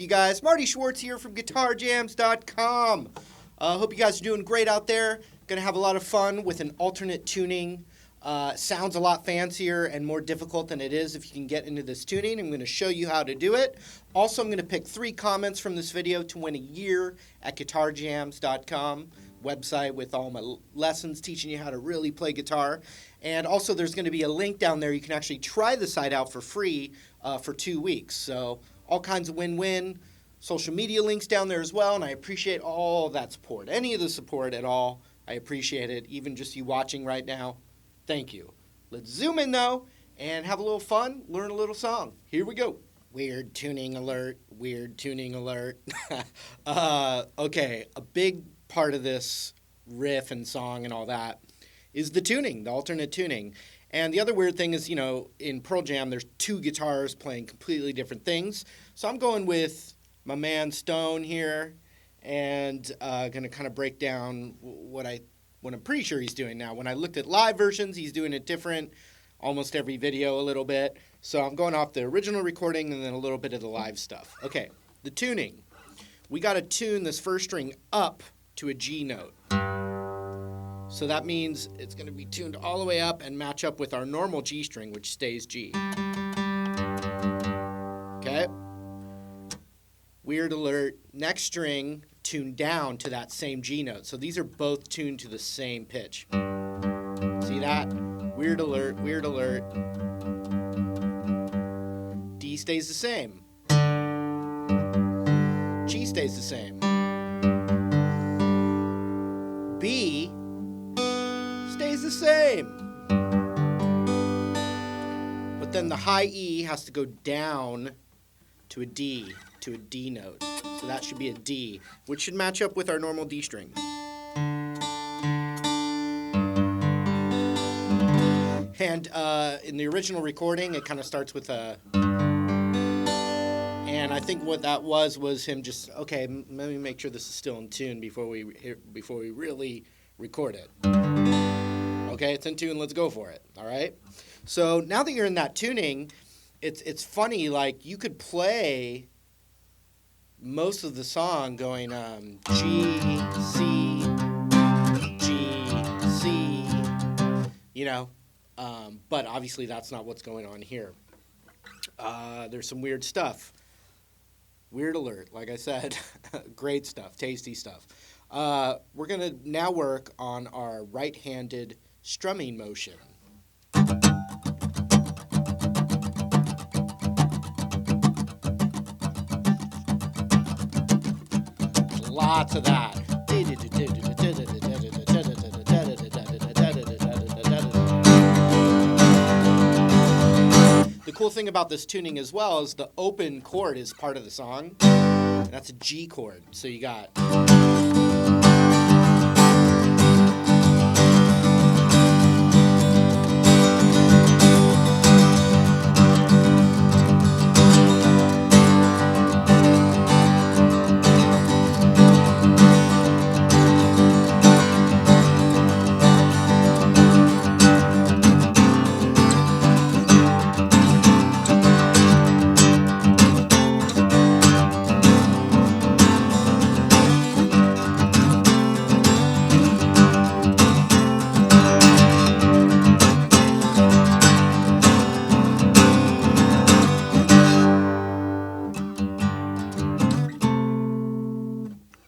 guys? Marty Schwartz here from GuitarJams.com. Hope you guys are doing great out there. Gonna have a lot of fun with an alternate tuning. Sounds a lot fancier and more difficult than it is if you can get into this tuning. I'm gonna show you how to do it. Also, I'm gonna pick 3 comments from this video to win a year at GuitarJams.com website with all my lessons teaching you how to really play guitar. And also there's going to be a link down there. You can actually try the site out for free for 2 weeks. So all kinds of win-win. Social media links down there as well, and I appreciate all that support. Any of the support at all, I appreciate it. Even just you watching right now, thank you. Let's zoom in though and have a little fun, learn a little song. Here we go. Weird tuning alert, weird tuning alert. Okay, a big part of this riff and song and all that is the tuning, the alternate tuning. And the other weird thing is, you know, in Pearl Jam, there's 2 guitars playing completely different things. So I'm going with my man Stone here and going to kind of break down what I'm pretty sure he's doing now. When I looked at live versions, he's doing it different almost every video a little bit. So I'm going off the original recording and then a little bit of the live stuff. Okay, the tuning. We got to tune this first string up to a G note. So that means it's going to be tuned all the way up and match up with our normal G string, which stays G. Okay? Weird alert. Next string tuned down to that same G note. So these are both tuned to the same pitch. See that? Weird alert, weird alert. D stays the same. G stays the same. B stays the same. But then the high E has to go down to a D note. So that should be a D, which should match up with our normal D string. And in the original recording, it kind of starts with a... And I think what that was him just, okay, let me make sure this is still in tune before we really record it. Okay, it's in tune, let's go for it, all right? So now that you're in that tuning, it's funny, like you could play most of the song going G, C, G, C, you know, but obviously that's not what's going on here. There's some weird stuff. Weird alert, like I said, great stuff, tasty stuff. We're going to now work on our right-handed strumming motion. Lots of that. The cool thing about this tuning as well is the open chord is part of the song. And that's a G chord. So you got...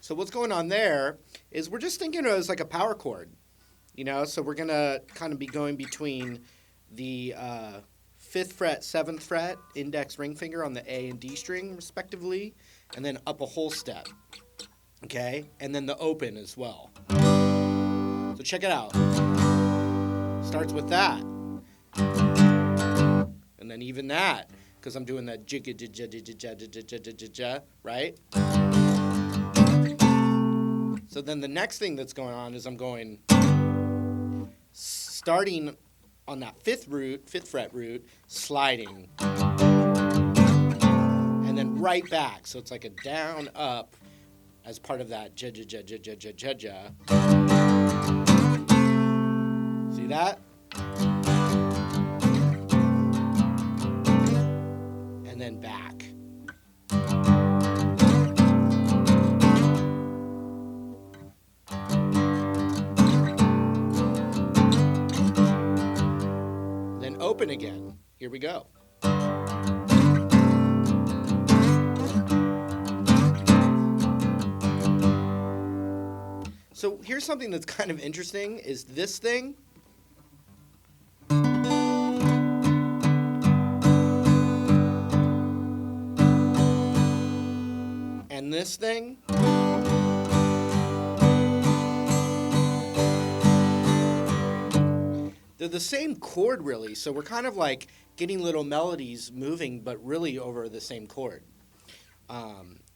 So what's going on there is we're just thinking of it as like a power chord, you know? So we're going to kind of be going between the 5th fret, 7th fret, index ring finger on the A and D string, respectively, and then up a whole step, okay? And then the open as well. So check it out. Starts with that. And then even that, because I'm doing that jigga, right? So then the next thing that's going on is I'm going, starting on that 5th fret root, sliding, and then right back. So it's like a down, up, as part of that ja. See that? And then back. open again. Here we go. So here's something that's kind of interesting is this thing. And this thing. They're the same chord, really, so we're kind of like getting little melodies moving, but really over the same chord.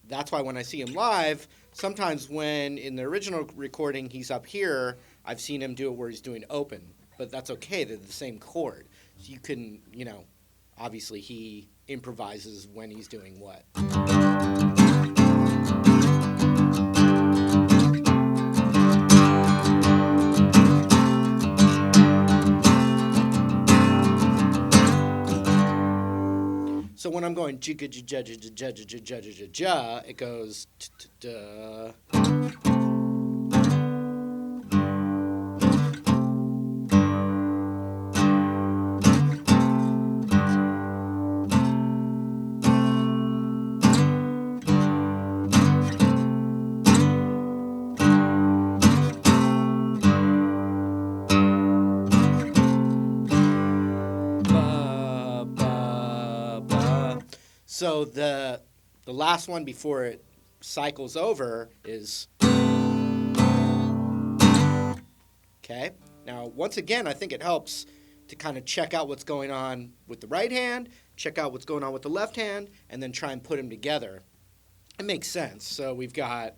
That's why when I see him live, sometimes when in the original recording he's up here, I've seen him do it where he's doing open, but that's okay, they're the same chord. So you can, obviously he improvises when he's doing what. So when I'm going jigga ja ja ja ja ja ja ja, it goes da. So the last one before it cycles over is, okay? Now, once again, I think it helps to kind of check out what's going on with the right hand, check out what's going on with the left hand, and then try and put them together. It makes sense. So we've got...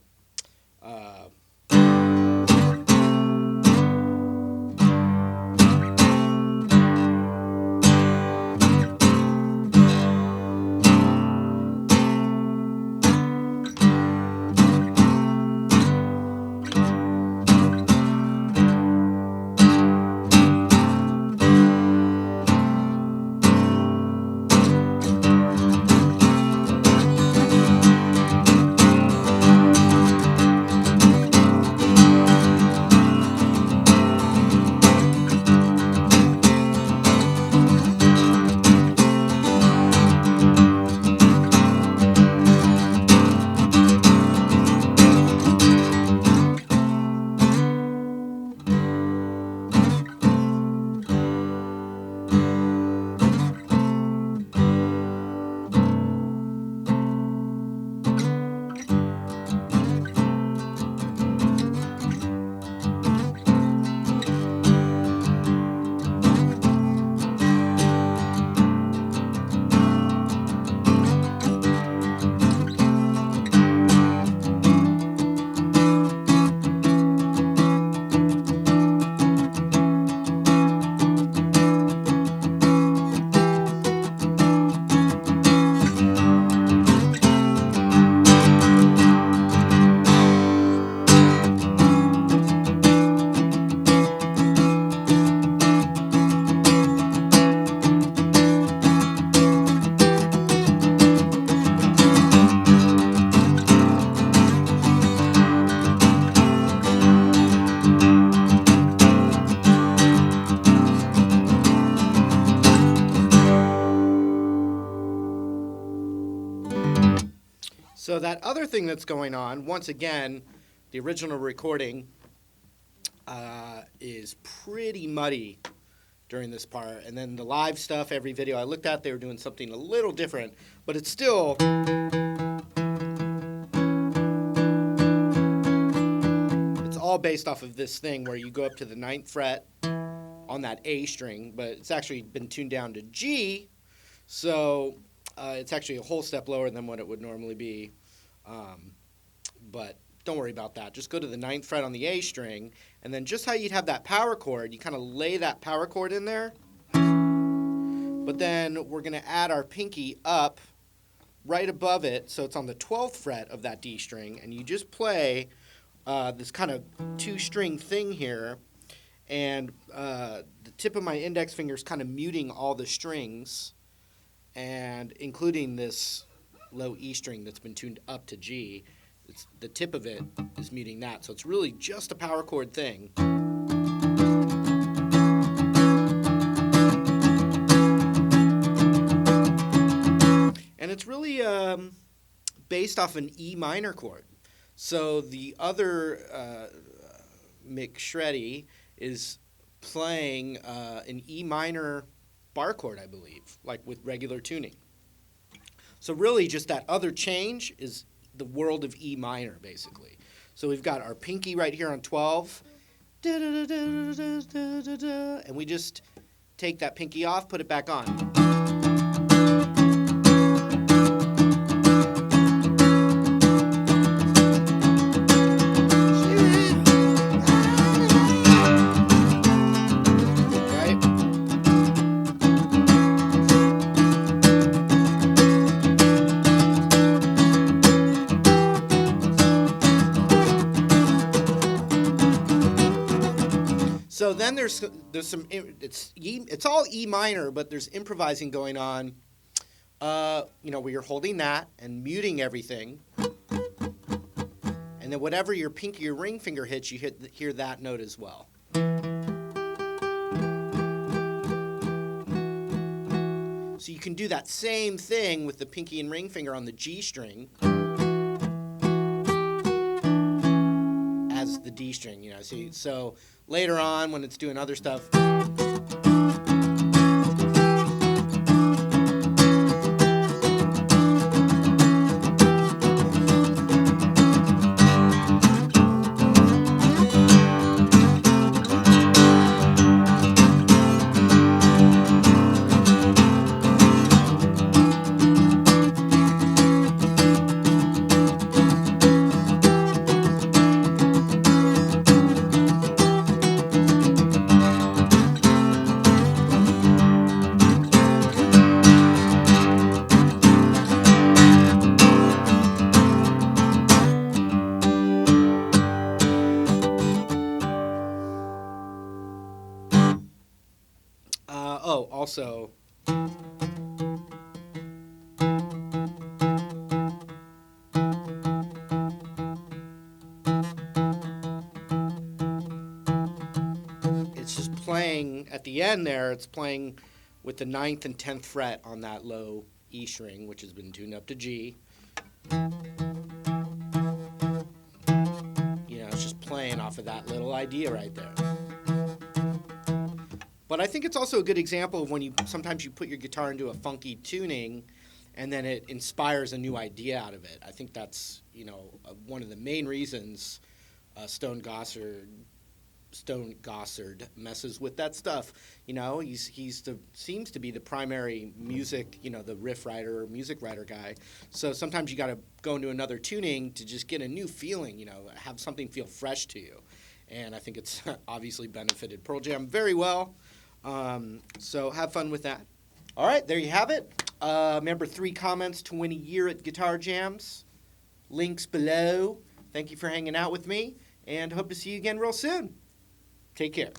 So that other thing that's going on, once again, the original recording is pretty muddy during this part. And then the live stuff, every video I looked at, they were doing something a little different. But it's still... It's all based off of this thing where you go up to the 9th fret on that A string, but it's actually been tuned down to G. So it's actually a whole step lower than what it would normally be. But don't worry about that. Just go to the 9th fret on the A string, and then just how you'd have that power chord, you kind of lay that power chord in there. But then we're going to add our pinky up right above it, so it's on the 12th fret of that D string, and you just play this kind of 2-string thing here, and the tip of my index finger is kind of muting all the strings, and including this low E string that's been tuned up to G. The tip of it is muting that, so it's really just a power chord thing. based off an E minor chord. So the other Mick Shreddy is playing an E minor bar chord, I believe, like with regular tuning. So really just that other change is the world of E minor, basically. So we've got our pinky right here on 12, and we just take that pinky off, put it back on. So then there's some, it's all E minor, but there's improvising going on, where you're holding that and muting everything. And then whatever your pinky or ring finger hits, you hear that note as well. So you can do that same thing with the pinky and ring finger on the G string as the D string, so later on when it's doing other stuff. Also, it's just playing at the end there, it's playing with the 9th and 10th fret on that low E string, which has been tuned up to G. It's just playing off of that little idea right there. But I think it's also a good example of when sometimes you put your guitar into a funky tuning and then it inspires a new idea out of it. I think that's, one of the main reasons Stone Gossard messes with that stuff. Seems to be the primary music, the riff writer, music writer guy. So sometimes you got to go into another tuning to just get a new feeling, have something feel fresh to you. And I think it's obviously benefited Pearl Jam very well. So have fun with that. All right, there you have it. Remember, 3 comments to win a year at Guitar Jams. Links below. Thank you for hanging out with me, and hope to see you again real soon. Take care.